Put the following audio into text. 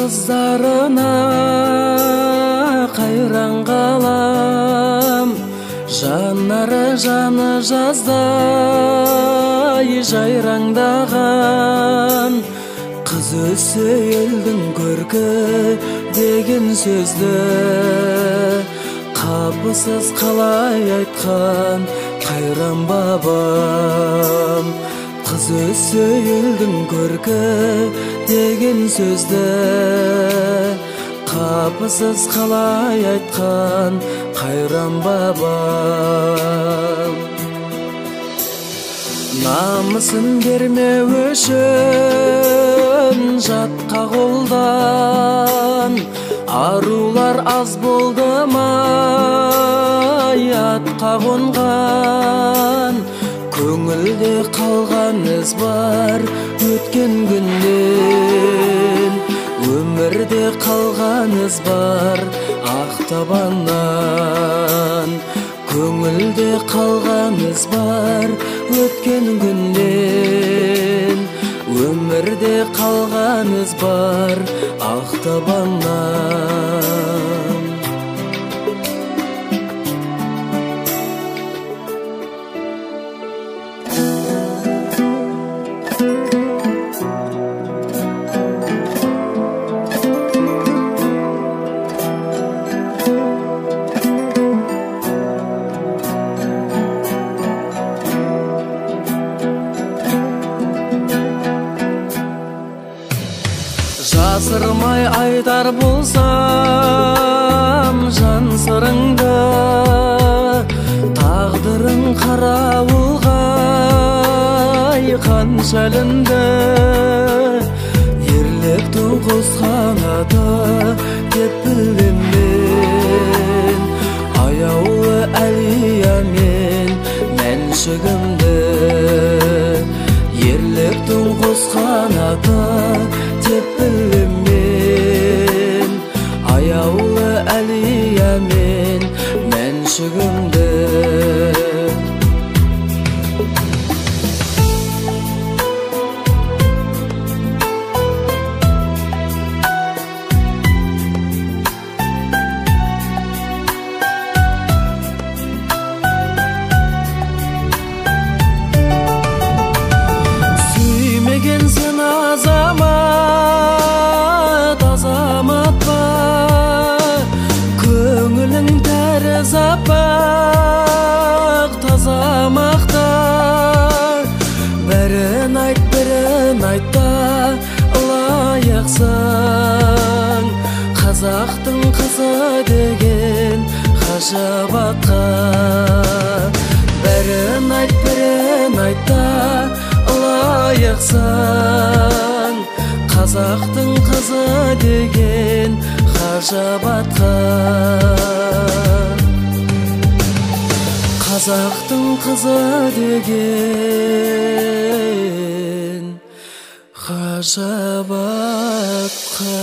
кыздарына кайран калам. Жанары жаны жаздай жайраңдаган. Кыз өссө элдин көркө деген сөздү капысыз калай айткан кайран бабам. Кыз өссө элдин көркө деген сөздү капысыз калай айткан кайран бабам. Намысын берме өшін жатқа қолдан. Арулар аз болды май атқа қонған. Көңілде қалған із бар өткен күннен. Өмірде қалған із бар ақтабаннан. Көңілде қалған із бар өткен күннен. Өмірде қалған із бар ақтабаннан. Жасырмай айтар болсам жан сырыңды, тағдырың қарауылғай қанша ілінді. Ерліктің құс қанаты деп білем мен, аяулы әлиямен мәншігімді. Ерліктің құс қанаты деп білем мен, аяулы әлиямен мәншігімді. Сүймегенсің азамат ба, көңілің тәріз аппақ таза мақта. Бірін айтта лайықсың, қазақтың қызы деген ғажап атқа. Бірін айтта лайықсың, қазақтың қызы деген ғажап атқа. Қазақтың қызы деген ғажап атқа.